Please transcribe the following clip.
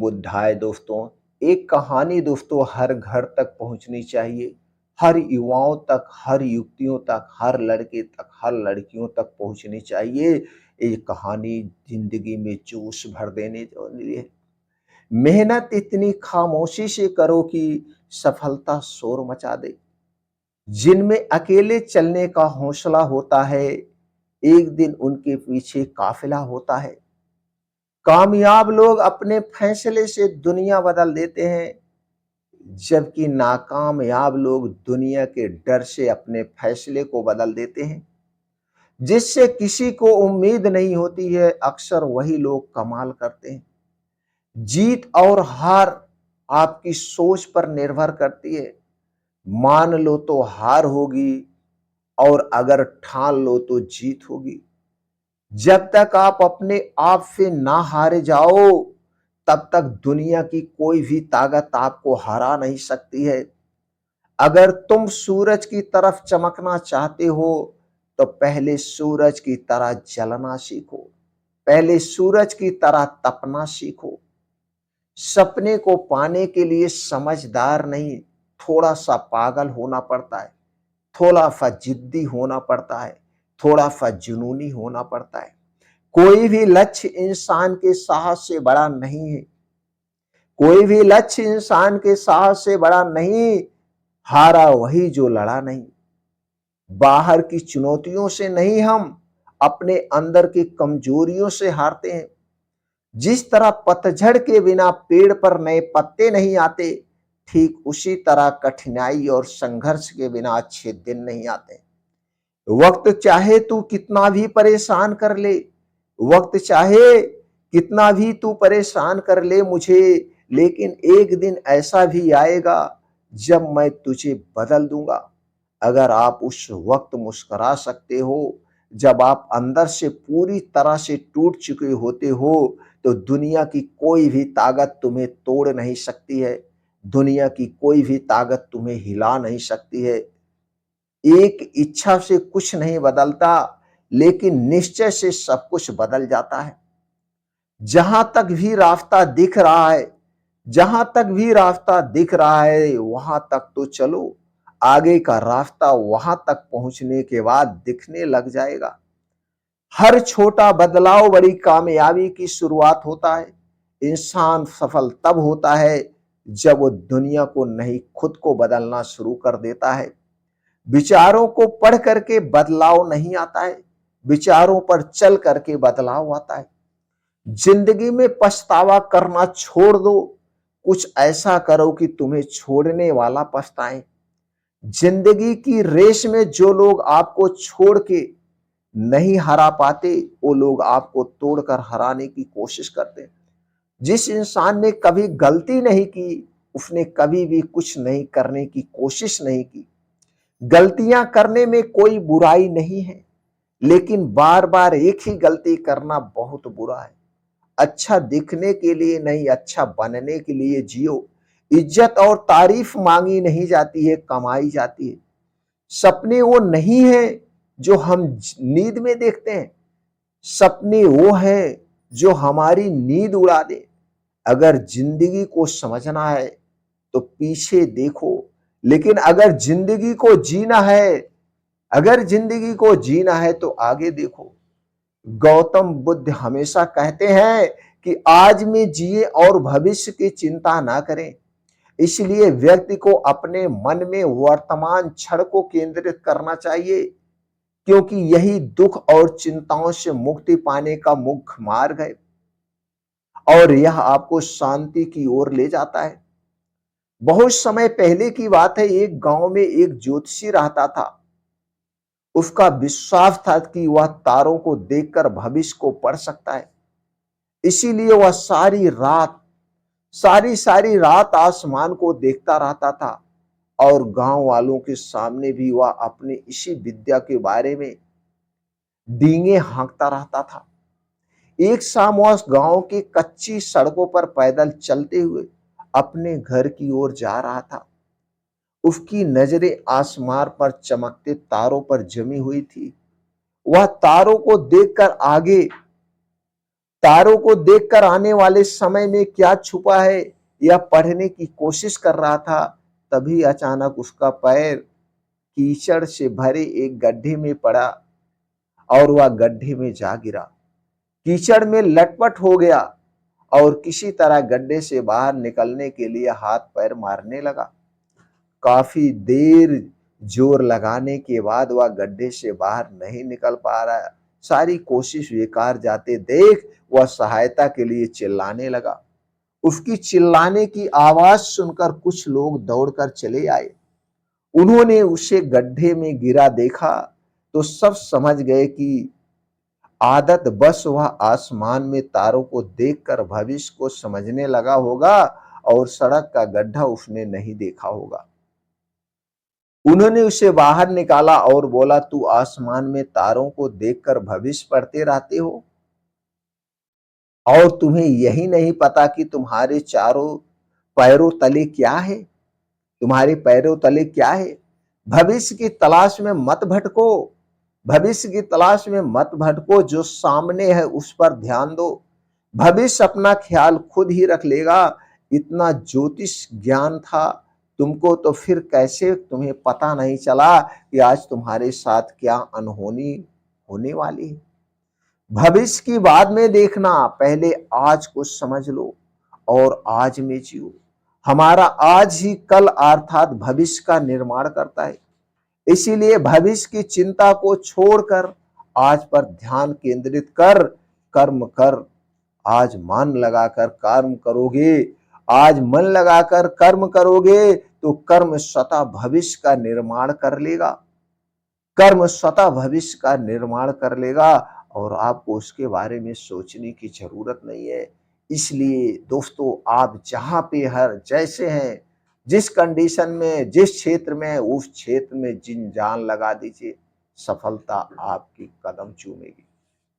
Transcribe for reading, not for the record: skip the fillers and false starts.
बुद्धाय दोस्तों। एक कहानी दोस्तों हर घर तक पहुंचनी चाहिए, हर युवाओं तक, हर युवतियों तक, हर लड़के तक, हर लड़कियों तक पहुंचनी चाहिए। ये कहानी जिंदगी में जोश भर देने वाली है। मेहनत इतनी खामोशी से करो कि सफलता शोर मचा दे। जिनमें अकेले चलने का हौसला होता है, एक दिन उनके पीछे काफिला होता है। कामयाब लोग अपने फैसले से दुनिया बदल देते हैं, जबकि नाकामयाब लोग दुनिया के डर से अपने फैसले को बदल देते हैं। जिससे किसी को उम्मीद नहीं होती है, अक्सर वही लोग कमाल करते हैं। जीत और हार आपकी सोच पर निर्भर करती है। मान लो तो हार होगी, और अगर ठान लो तो जीत होगी। जब तक आप अपने आप से ना हारे जाओ, तब तक दुनिया की कोई भी ताकत आपको हरा नहीं सकती है। अगर तुम सूरज की तरफ चमकना चाहते हो, तो पहले सूरज की तरह जलना सीखो, पहले सूरज की तरह तपना सीखो। सपने को पाने के लिए समझदार नहीं, थोड़ा सा पागल होना पड़ता है, थोड़ा सा जिद्दी होना पड़ता है, थोड़ा सा जुनूनी होना पड़ता है। कोई भी लक्ष्य इंसान के साहस से बड़ा नहीं है। कोई भी लक्ष्य इंसान के साहस से बड़ा नहीं। हारा वही जो लड़ा नहीं। बाहर की चुनौतियों से नहीं, हम अपने अंदर की कमजोरियों से हारते हैं। जिस तरह पतझड़ के बिना पेड़ पर नए पत्ते नहीं आते, ठीक उसी तरह कठिनाई और संघर्ष के बिना अच्छे दिन नहीं आते। वक्त चाहे तू कितना भी परेशान कर ले, वक्त चाहे कितना भी तू परेशान कर ले मुझे, लेकिन एक दिन ऐसा भी आएगा जब मैं तुझे बदल दूंगा। अगर आप उस वक्त मुस्कुरा सकते हो जब आप अंदर से पूरी तरह से टूट चुके होते हो, तो दुनिया की कोई भी ताकत तुम्हें तोड़ नहीं सकती है। दुनिया की कोई भी ताकत तुम्हें हिला नहीं सकती है। एक इच्छा से कुछ नहीं बदलता, लेकिन निश्चय से सब कुछ बदल जाता है। जहां तक भी रास्ता दिख रहा है, जहां तक भी रास्ता दिख रहा है, वहां तक तो चलो। आगे का रास्ता वहां तक पहुंचने के बाद दिखने लग जाएगा। हर छोटा बदलाव बड़ी कामयाबी की शुरुआत होता है। इंसान सफल तब होता है जब वो दुनिया को नहीं, खुद को बदलना शुरू कर देता है। विचारों को पढ़ करके बदलाव नहीं आता है, विचारों पर चल करके बदलाव आता है। जिंदगी में पछतावा करना छोड़ दो, कुछ ऐसा करो कि तुम्हें छोड़ने वाला पछताए। जिंदगी की रेस में जो लोग आपको छोड़ के नहीं हरा पाते, वो लोग आपको तोड़कर हराने की कोशिश करते हैं। जिस इंसान ने कभी गलती नहीं की, उसने कभी भी कुछ नहीं करने की कोशिश नहीं की। गलतियां करने में कोई बुराई नहीं है, लेकिन बार बार एक ही गलती करना बहुत बुरा है। अच्छा दिखने के लिए नहीं, अच्छा बनने के लिए जियो। इज्जत और तारीफ मांगी नहीं जाती है, कमाई जाती है। सपने वो नहीं है जो हम नींद में देखते हैं, सपने वो है जो हमारी नींद उड़ा दे। अगर जिंदगी को समझना है तो पीछे देखो, लेकिन अगर जिंदगी को जीना है, अगर जिंदगी को जीना है तो आगे देखो। गौतम बुद्ध हमेशा कहते हैं कि आज में जिए और भविष्य की चिंता ना करें। इसलिए व्यक्ति को अपने मन में वर्तमान क्षण को केंद्रित करना चाहिए, क्योंकि यही दुख और चिंताओं से मुक्ति पाने का मुख्य मार्ग है, और यह आपको शांति की ओर ले जाता है। बहुत समय पहले की बात है, एक गांव में एक ज्योतिषी रहता था। उसका विश्वास था कि वह तारों को देखकर भविष्य को पढ़ सकता है। इसीलिए वह सारी रात आसमान को देखता रहता था, और गांव वालों के सामने भी वह अपने इसी विद्या के बारे में डींगे हाँकता रहता था। एक शाम वह गांव की कच्ची सड़कों पर पैदल चलते हुए अपने घर की ओर जा रहा था। उसकी नजरें आसमान पर चमकते तारों पर जमी हुई थी। वह तारों को देखकर आगे तारों को देखकर आने वाले समय में क्या छुपा है, यह पढ़ने की कोशिश कर रहा था। तभी अचानक उसका पैर कीचड़ से भरे एक गड्ढे में पड़ा और वह गड्ढे में जा गिरा। कीचड़ में लटपट हो गया और किसी तरह गड्ढे से बाहर निकलने के लिए हाथ पैर मारने लगा। काफी देर जोर लगाने के बाद वह गड्ढे से बाहर नहीं निकल पा रहा। सारी कोशिश बेकार जाते देख वह सहायता के लिए चिल्लाने लगा। उसकी चिल्लाने की आवाज सुनकर कुछ लोग दौड़कर चले आए। उन्होंने उसे गड्ढे में गिरा देखा तो सब समझ गए कि आदत बस वह आसमान में तारों को देखकर भविष्य को समझने लगा होगा और सड़क का गड्ढा उसने नहीं देखा होगा। उन्होंने उसे बाहर निकाला और बोला, तू आसमान में तारों को देखकर भविष्य पढ़ते रहते हो और तुम्हें यही नहीं पता कि तुम्हारे चारों पैरों तले क्या है? तुम्हारे पैरों तले क्या है? भविष्य की तलाश में मत भटको। भविष्य की तलाश में मत भटको, जो सामने है उस पर ध्यान दो। भविष्य अपना ख्याल खुद ही रख लेगा। इतना ज्योतिष ज्ञान था तुमको तो फिर कैसे तुम्हें पता नहीं चला कि आज तुम्हारे साथ क्या अनहोनी होने वाली है। भविष्य की बाद में देखना, पहले आज को समझ लो और आज में जियो। हमारा आज ही कल अर्थात भविष्य का निर्माण करता है। इसीलिए भविष्य की चिंता को छोड़कर आज पर ध्यान केंद्रित कर, कर्म कर। आज मन लगाकर कर्म करोगे, आज मन लगाकर कर्म करोगे तो कर्म स्वतः भविष्य का निर्माण कर लेगा। कर्म स्वतः भविष्य का निर्माण कर लेगा और आपको उसके बारे में सोचने की जरूरत नहीं है। इसलिए दोस्तों, आप जहां पे हर जैसे हैं, जिस कंडीशन में, जिस क्षेत्र में, उस क्षेत्र में जी जान लगा दीजिए, सफलता आपकी कदम चूमेगी।